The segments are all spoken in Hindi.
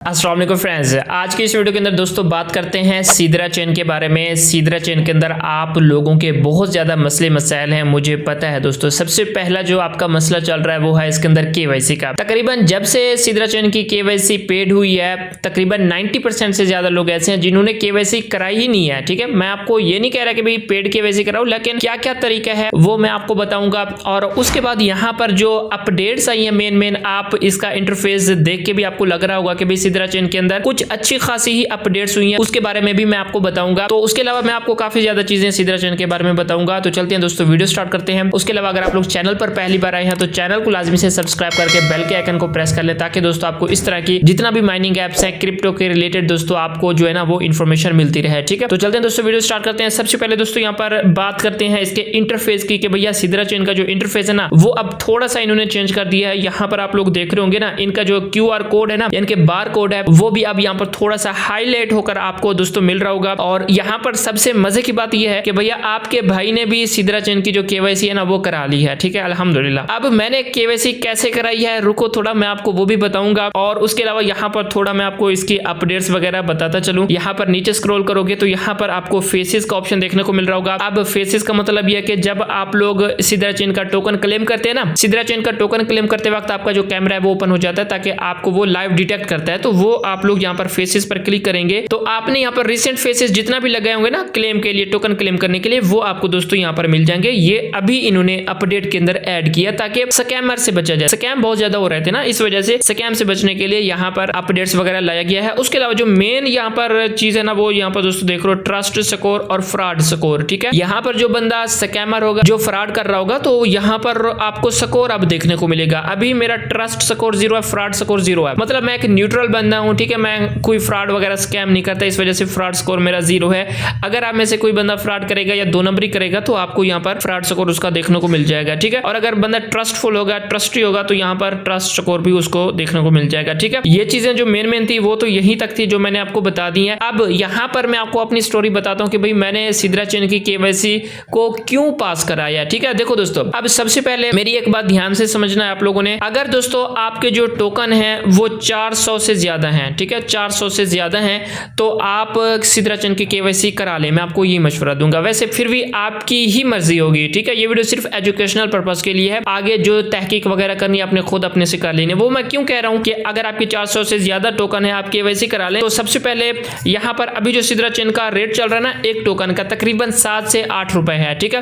अस्सलाम वालेकुम फ्रेंड्स, आज की इस वीडियो के अंदर दोस्तों बात करते हैं सीदरा चेन के बारे में। सीदरा चेन के अंदर आप लोगों के बहुत ज़्यादा मसले मसाइल हैं, मुझे पता है दोस्तों। सबसे पहला जो आपका मसला चल रहा है वो है इसके अंदर केवाईसी का। तकरीबन जब से सीदरा चेन की केवाईसी पेड हुई है, तकरीबन 90% से ज़्यादा लोग ऐसे हैं जिन्होंने केवाईसी कराई ही नहीं है। ठीक है, मैं आपको ये नहीं कह रहा कि भाई पेड केवाईसी कराओ, लेकिन क्या क्या तरीका है वो मैं आपको बताऊंगा। और उसके बाद यहाँ पर जो अपडेट्स आई है मेन आप इसका इंटरफेस देख के भी आपको लग रहा होगा कि भाई सीदरा चेन के अंदर कुछ अच्छी खासी ही अपडेट्स हुई हैं, उसके बारे में भी मैं आपको बताऊंगा। तो उसके अलावा मैं आपको काफी ज्यादा चीजें सीदरा चेन के बारे में बताऊंगा। तो चलते हैं दोस्तों, वीडियो स्टार्ट करते हैं। उसके अलावा अगर आप लोग चैनल पर पहली बार आए हैं तो चैनल को लाजमी से सब्सक्राइब करके बेल के आइकन को प्रेस कर ले, ताकि दोस्तों आपको इस तरह की जितना भी माइनिंग एप्स है क्रिप्टो के रिलेटेड दोस्तों आपको जो है ना वो इन्फॉर्मेशन मिलती रहे। ठीक है, तो चलते हैं दोस्तों, वीडियो स्टार्ट करते हैं। सबसे पहले दोस्तों यहाँ पर बात करते हैं इसके इंटरफेस की, कि भैया सीदरा चेन का जो इंटरफेस है ना वो अब थोड़ा सा इन्होंने चेंज कर दिया है। यहाँ पर आप लोग देख रहे होंगे ना, इनका जो QR कोड है ना, इनके बार कोड है, वो भी अब यहाँ पर थोड़ा सा हाईलाइट होकर आपको दोस्तों मिल रहा होगा। और यहाँ पर सबसे मजे की बात यह है कि भैया आपके भाई ने भी सीदरा चेन की जो केवाईसी है ना वो करा ली है। ठीक है, अल्हम्दुलिल्लाह। अब मैंने केवाईसी कैसे कराई है, रुको थोड़ा मैं आपको वो भी बताऊंगा। और उसके अलावा यहाँ पर थोड़ा मैं आपको इसकी अपडेट्स वगैरह बताता चलूं। यहाँ पर नीचे स्क्रॉल करोगे तो यहाँ पर आपको फेसेस का ऑप्शन देखने को मिल रहा होगा। अब फेसेस का मतलब यह है कि जब आप लोग सीदरा चेन का टोकन क्लेम करते हैं ना, सीदरा चेन का टोकन क्लेम करते वक्त आपका जो कैमरा है वो ओपन हो जाता है, ताकि आपको वो लाइव डिटेक्ट करता है। तो वो आप लोग यहाँ पर फेसेस पर क्लिक करेंगे तो आपने यहाँ पर रिसेंट फेसेस जितना भी लगाए होंगे ना क्लेम के लिए, टोकन क्लेम करने के लिए, वो आपको दोस्तों यहाँ पर मिल जाएंगे। ये अभी इन्होंने अपडेट के अंदर ऐड किया ताकि स्कैमर से बचा जाए। स्कैम बहुत ज्यादा हो रहे थे ना, इस वजह से स्कैम से बचने के लिए यहाँ पर अपडेट्स वगैरह लाया गया है। उसके अलावा जो मेन यहाँ पर चीज है ना वो यहाँ पर दोस्तों देख रहे हो, ट्रस्ट स्कोर और फ्रॉड स्कोर। ठीक है, यहाँ पर जो बंदा स्कैमर होगा, जो फ्रॉड कर रहा होगा, तो यहाँ पर आपको स्कोर अब देखने को मिलेगा। अभी मेरा ट्रस्ट स्कोर 0 है, फ्रॉड स्कोर 0 है, मतलब मैं एक न्यूट्रल बंदा हूँ। ठीक है, मैं कोई फ्रॉड वगैरह स्कैम नहीं करता, इस वजह से फ्रॉड स्कोर मेरा 0 है। अगर आप में से कोई बंदा फ्रॉड करेगा या 2 नंबरी करेगा तो आपको यहाँ पर फ्रॉड स्कोर उसका देखने को मिल जाएगा। ठीक है, और अगर बंदा ट्रस्टफुल होगा, ट्रस्टी होगा, तो यहाँ पर ट्रस्ट स्कोर भी उसको देखने को मिल जाएगा। ठीक है, ये चीजें जो मेन थी वो तो यहीं तक थी जो मैंने आपको बता दी है। अब यहाँ पर मैं आपको अपनी स्टोरी बताता हूँ कि भाई मैंने सीदरा चेन की केवाईसी को क्यों पास कराया। ठीक है, देखो दोस्तों, अब सबसे पहले मेरी एक बात ध्यान से समझना है आप लोगों ने। अगर दोस्तों आपके जो टोकन है वो 400 से ज्यादा है, ठीक है, 400 से ज्यादा है, तो आप सीदरा चेन की केवाईसी करा ले, मैं आपको ये मशवरा दूंगा। वैसे फिर भी आपकी ही मर्जी होगी। ठीक है, ये वीडियो सिर्फ एजुकेशनल पर्पस के लिए है, आगे जो तहकीक वगैरह करनी है आपने खुद अपने से कर लेनी। वो मैं क्यों कह रहा हूं कि अगर आपकी 400 से ज्यादा टोकन है आप केवाईसी करा लें। तो सबसे पहले यहाँ पर अभी जो सीदरा चेन का रेट चल रहा है ना एक टोकन का, तकरीबन 7 से 8 रुपए है। ठीक है,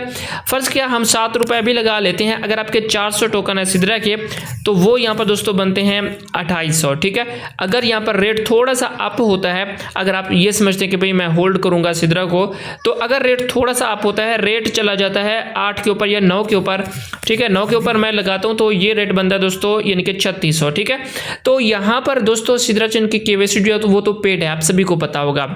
फर्ज किया हम 7 रुपए भी लगा लेते हैं, अगर आपके 400 टोकन है सीदरा के, तो वो यहाँ पर दोस्तों बनते हैं 2800। ठीक है, अगर यहाँ पर रेट थोड़ा सा अप होता है, अगर आप ये समझते हैं कि भाई मैं होल्ड करूंगा सीदरा को, तो अगर रेट थोड़ा सा अप होता है, रेट चला जाता है 8 के ऊपर या 9 के ऊपर, ठीक है, 9 के ऊपर मैं लगाता हूं, तो ये रेट बनता है दोस्तों यानी कि 3600। ठीक है, तो यहाँ पर दोस्तों सीदरा चेन की केवाईसी जो है तो वो तो पेड है, आप सभी को पता होगा।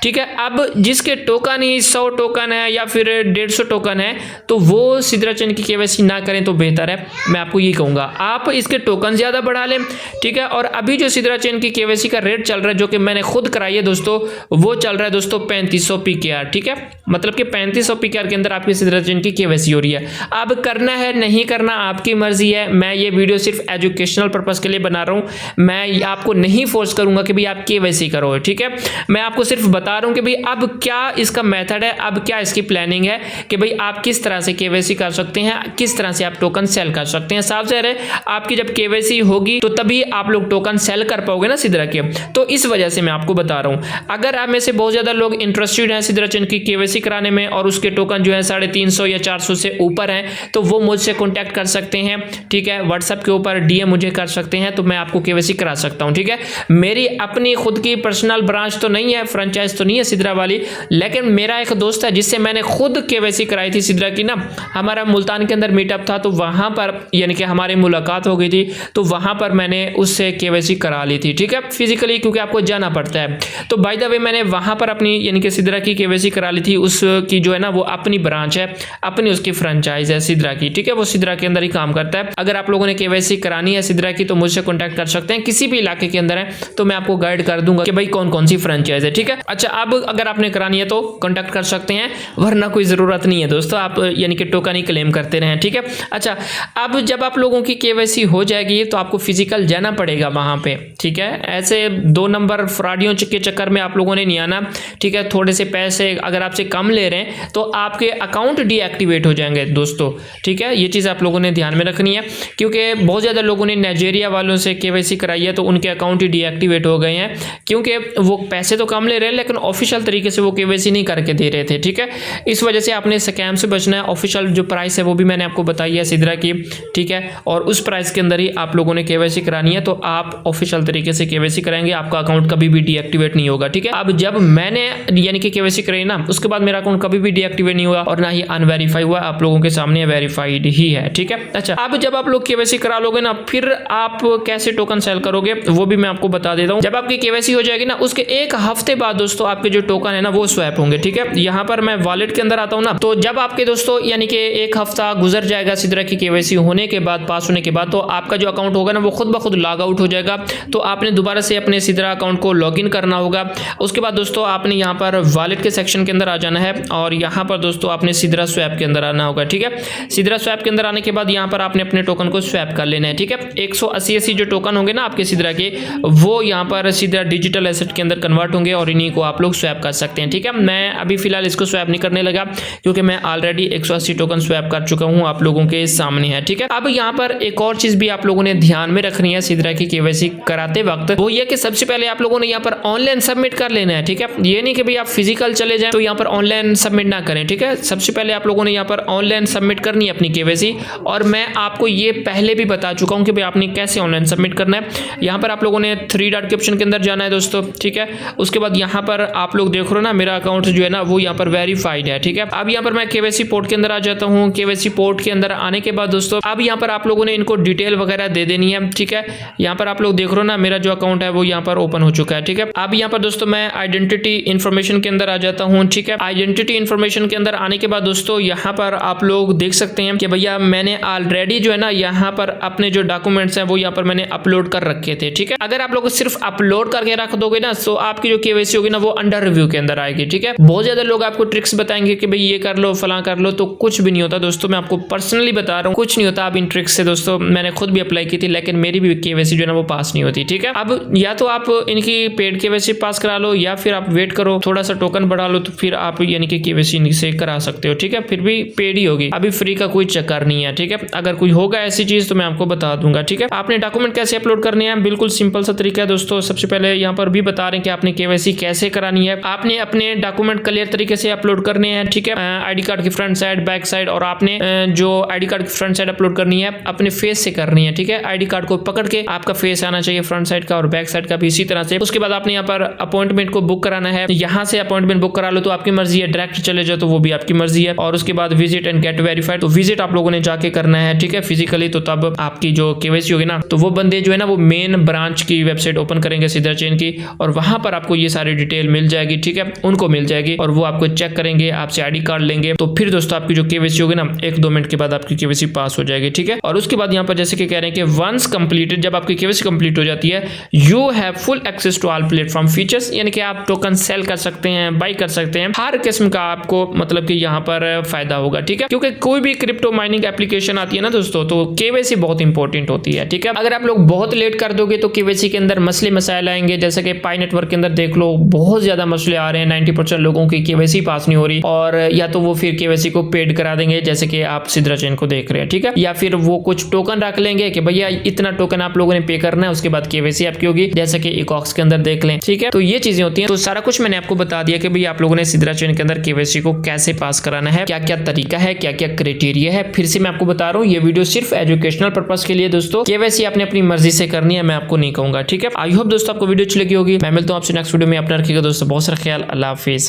ठीक है, अब जिसके टोकन ही 100 टोकन है या फिर 150 टोकन है, तो वो सीदरा चेन की केवाईसी ना करें तो बेहतर है। मैं आपको ये कहूंगा आप इसके टोकन ज्यादा बढ़ा लें। ठीक है, और अभी जो सीदरा चेन की केवाईसी का रेट चल रहा है, जो कि मैंने खुद कराई है दोस्तों, वो चल रहा है दोस्तों 3500 PKR। ठीक है, मतलब कि 3500 PKR के अंदर आपकी सीदरा चेन की केवाईसी हो रही है। अब करना है नहीं करना आपकी मर्जी है, मैं ये वीडियो सिर्फ एजुकेशनल पर्पस के लिए बना रहा हूं। मैं आपको नहीं फोर्स करूंगा कि भाई आप केवाईसी करो। ठीक है, मैं आपको सिर्फ बता रहा हूं कि भाई अब क्या इसका मेथड है, अब क्या इसकी प्लानिंग है कि भाई आप किस तरह से केवाईसी कर सकते हैं, किस तरह से आप टोकन सेल कर सकते हैं। साफ ज़ाहिर है आपकी जब केवाईसी होगी तो तभी आप लोग टोकन सेल कर पाओगे ना सीदरा के। तो इस वजह से मैं आपको बता रहा हूं। अगर आप में से बहुत ज्यादा लोग इंटरेस्टेड हैं सीदरा चेन की केवाईसी कराने में और उसके टोकन जो है 350 या 400 से ऊपर हैं, तो वो मुझसे कॉन्टैक्ट कर सकते हैं। ठीक है, व्हाट्सएप के ऊपर DM मुझे कर सकते हैं, तो मैं आपको केवाईसी करा सकता हूं। ठीक है, मेरी अपनी खुद की पर्सनल ब्रांच तो नहीं है, फ्रेंचाइज तो नहीं है सीदरा वाली, लेकिन मेरा एक दोस्त है जिससे मैंने खुद केवाईसी कराई थी सीदरा की ना। हमारा मुल्तान के अंदर मीटअप था, तो वहां पर यानी कि हमारी मुलाकात हो गई थी, तो वहां पर मैंने उससे केवाईसी करा ली थी। ठीक है, फिजिकली, क्योंकि आपको जाना पड़ता है। तो बाय द वे मैंने वहां पर अपनी यानी कि सीदरा की केवाईसी करा ली थी। उसकी जो है ना वो अपनी ब्रांच है, अपनी उसकी फ्रेंचाइज है सीदरा की। ठीक है, वो सीदरा के अंदर ही काम करता है। अगर आप लोगों ने केवाईसी करानी है सीदरा की तो मुझसे कॉन्टैक्ट कर सकते हैं, किसी भी इलाके के अंदर है तो मैं आपको गाइड कर दूंगा कि भाई कौन कौन सी फ्रेंचाइज है। ठीक है, अच्छा, अब अगर आपने करानी है तो कॉन्टैक्ट कर सकते हैं, वरना कोई जरूरत नहीं है दोस्तों, आप यानी कि टोकन ही क्लेम करते रहें। ठीक है, अच्छा, अब जब आप लोगों की केवाईसी हो जाएगी तो आपको फिजिकल जाना पड़ेगा वहां पे। ठीक है, ऐसे 2 नंबर फ्रॉडियों के चक्कर में आप लोगों ने नहीं आना, ठीक है। थोड़े से पैसे अगर आपसे कम ले रहे हैं तो आपके अकाउंट डीएक्टिवेट हो जाएंगे दोस्तों, ठीक है। ये चीज़ आप लोगों ने ध्यान में रखनी है, क्योंकि बहुत ज़्यादा लोगों ने नाइजीरिया वालों से केवाईसी कराई है तो उनके अकाउंट ही डीएक्टिवेट हो गए हैं, क्योंकि वो पैसे तो कम ले रहे हैं लेकिन ऑफिशियल तरीके से वो केवाईसी नहीं करके दे रहे थे, ठीक है। इस वजह से आपने स्कैम से बचना है। ऑफिशियल जो प्राइस है वो भी मैंने आपको बताई है सिद्रा की, ठीक है, और उस प्राइस के अंदर ही आप लोगों ने केवाईसी करानी है, तो आप ऑफिशियल तरीके से केवाईसी कराएंगे, आपका अकाउंट कभी भी डीएक्टिवेट नहीं होगा, ठीक है। अब जब मैंने यानी कि केवाईसी कराई ना, उसके बाद मेरा अकाउंट कभी भी डीएक्टिवेट नहीं हुआ और ना ही अनवेरीफाई हुआ, आप लोगों के सामने वेरीफाइड ही है, ठीक है। अच्छा, अब जब आप लोग केवाईसी करा लोगे ना, फिर आप कैसे टोकन सेल करोगे वो भी मैं आपको बता देता हूं। जब आपकी केवाईसी हो जाएगी ना, उसके 1 हफ्ते बाद दोस्तों आपके जो टोकन है ना वो स्वैप होंगे, ठीक है। यहां पर मैं वॉलेट के अंदर आता हूं ना, तो जब आपके दोस्तों यानी कि 1 हफ्ता गुजर जाएगा सिद्रा की केवाईसी होने के बाद, पास होने के बाद, तो आपका जो अकाउंट होगा ना वो खुद ब खुद लॉग आउट हो जाएगा। तो आपने दोबारा से अपने सिद्रा अकाउंट को लॉगिन करना होगा। उसके बाद दोस्तों आपने यहाँ पर वॉलेट के सेक्शन के अंदर आ जाना है और यहाँ पर दोस्तों आपने सिद्रा स्वैप के अंदर आना होगा, ठीक है। सिद्रा स्वैप के अंदर आने के बाद यहाँ पर आपने अपने टोकन को स्वैप कर लेना है, ठीक है। 180 जो टोकन होंगे ना आपके सिद्रा के, वो यहाँ पर सिद्रा डिजिटल एसेट के अंदर कन्वर्ट होंगे और इन्हीं को आप लोग स्वैप कर सकते हैं, ठीक है। मैं अभी फिलहाल इसको स्वैप नहीं करने लगा क्योंकि मैं ऑलरेडी 180 टोकन स्वैप कर चुका हूँ, आप लोगों के सामने है, ठीक है। अब यहाँ पर एक और चीज भी आप लोगों ने ध्यान में रखनी है सिद्रा की केवाईसी कराते वक्त, वो ये कि सबसे पहले आप लोगों ने यहाँ पर ऑनलाइन सबमिट कर लेना है, ठीक है। ये नहीं कि भाई आप फिजिकल चले जाएं तो यहाँ पर ऑनलाइन सबमिट ना करें, ठीक है। सबसे पहले आप लोगों ने यहाँ पर ऑनलाइन सबमिट करनी है अपनी केवाईसी, और मैं आपको ये पहले भी बता चुका हूँ कि भाई आपने कैसे ऑनलाइन सबमिट करना है। यहाँ पर आप लोगों ने 3 डॉट के ऑप्शन के अंदर जाना है दोस्तों, ठीक है। उसके बाद यहाँ पर आप लोग देख रहे हो ना, मेरा अकाउंट जो है ना वो यहाँ पर वेरीफाइड है, ठीक है। अब यहाँ पर मैं केवाईसी पोर्ट के अंदर आ जाता हूँ। केवाईसी पोर्ट के अंदर आने के बाद दोस्तों अब यहाँ पर आप लोगों ने इनको डिटेल वगैरह दे देनी है, ठीक है। यहाँ पर आप लोग देख रहे हो ना, मेरा जो अकाउंट है वो यहाँ पर ओपन हो चुका है, ठीक है। अब यहाँ पर दोस्तों मैं आइडेंटिटी इन्फॉर्मेशन के अंदर आ जाता हूँ, ठीक है। आइडेंटिटी इन्फॉर्मेशन के अंदर आने के बाद दोस्तों यहाँ पर आप लोग देख सकते हैं कि भैया मैंने ऑलरेडी जो है ना यहाँ पर अपने जो डॉक्यूमेंट्स हैं वो यहाँ पर मैंने अपलोड कर रखे थे, ठीक है। अगर आप लोग सिर्फ अपलोड करके रख दोगे ना तो आपकी जो केवाईसी होगी ना वो अंडर रिव्यू के अंदर आएगी, ठीक है। बहुत ज्यादा लोग आपको ट्रिक्स बताएंगे कि भाई ये कर लो फलां कर लो, तो कुछ भी नहीं होता दोस्तों। मैं आपको पर्सनली बता रहा हूँ, कुछ नहीं होता आप इन ट्रिक्स से दोस्तों। मैंने खुद भी अप्लाई की थी लेकिन मेरी भी केवाईसी जो है ना वो पास नहीं होती, ठीक है। अब या तो आप इनकी पेड केवाईसी पास करा लो या फिर आप वेट करो, थोड़ा सा टोकन बढ़ा लो, तो फिर आप यानी कि केवाईसी से करा सकते हो, ठीक है। फिर भी पेड ही होगी, अभी फ्री का कोई चक्कर नहीं है, ठीक है। अगर कोई होगा ऐसी चीज तो मैं आपको बता दूंगा, ठीक है। आपने डॉक्यूमेंट कैसे अपलोड करने हैं, बिल्कुल सिंपल सा तरीका है दोस्तों। सबसे पहले यहाँ पर भी बता रहे हैं कि आपने केवाईसी कैसे करानी है। आपने अपने डॉक्यूमेंट क्लियर तरीके से अपलोड करने हैं, ठीक है। आईडी कार्ड की फ्रंट साइड, बैक साइड, और आपने जो आईडी कार्ड की फ्रंट साइड अपलोड करनी है अपने फेस से करनी है, ठीक है। आईडी कार्ड को पकड़ के आपका फेस आना चाहिए फ्रंट साइड का और बैक साइड का भी इसी तरह से। उसके बाद आपने यहाँ पर अपॉइंटमेंट को बुक कराना है। यहाँ से अपॉइंटमेंट बुक करा लो तो आपकी मर्जी है, डायरेक्ट चले जाओ तो वो भी आपकी मर्जी है। और उसके बाद विजिट एंड गेट वेरीफाइड, तो विजिट आप लोगों ने जाके करना है, ठीक है, फिजिकली। तो तब आपकी जो केवाईसी होगी ना तो वो बंदे जो है ना वो मेन ब्रांच की वेबसाइट ओपन करेंगे सिद्रा चेन की, और वहां पर आपको ये सारी डिटेल मिल जाएगी, ठीक है। उनको मिल जाएगी और वो आपको चेक करेंगे, आपसे आईडी कार्ड लेंगे, तो फिर दोस्तों आपकी जो केवाईसी होगी ना 1-2 मिनट के बाद आपकी केवाईसी पास हो जाएगी, ठीक है। और उसके बाद यहाँ पर जैसे कि कह रहे हैं कि वंस कंप्लीटेड, जब आपकी केवाईसी कंप्लीट हो जाती है, you have full access to all platform features, यानी कि आप टोकन सेल कर सकते हैं, बाई कर सकते हैं, हर किस्म का आपको मतलब कि यहाँ पर फायदा होगा, ठीक है। क्योंकि कोई भी क्रिप्टो माइनिंग एप्लीकेशन आती है ना दोस्तों, तो केवाईसी बहुत इंपॉर्टेंट होती है, ठीक है। अगर आप लोग बहुत लेट कर दोगे तो केवाईसी के अंदर मसले मसाइल आएंगे। जैसे कि पाई नेटवर्क के अंदर देख लो, बहुत ज्यादा मसले आ रहे हैं, 90% लोगों की केवाईसी पास नहीं हो रही, और या तो वो फिर केवाईसी को पेड करा देंगे जैसे कि आप सिद्रा चेन को देख रहे हैं, ठीक है, या फिर वो कुछ टोकन रख लेंगे कि भैया इतना टोकन आप लोगों ने पे करना है, उसके बाद केवाईसी आपकी होगी, जैसे कि इकॉक्स के अंदर देख लें, ठीक है। तो ये चीजें होती हैं। तो सारा कुछ मैंने आपको बता दिया कि भाई आप लोगों ने सिद्रा चेन के अंदर केवाईसी को कैसे पास कराना है, क्या क्या तरीका है, क्या क्या क्राइटेरिया है। फिर से मैं आपको बता रहा हूँ, ये वीडियो सिर्फ एजुकेशनल पर्पस के लिए दोस्तों, केवाईसी आपने अपनी मर्जी से करनी है, मैं आपको नहीं कहूंगा, ठीक है। आई होप दोस्तों आपको वीडियो अच्छी लगी होगी। मैं मिलता हूँ आपसे नेक्स्ट वीडियो में। अपना रखिएगा दोस्तों, बहुत सारा ख्याल। अल्लाह हाफिज।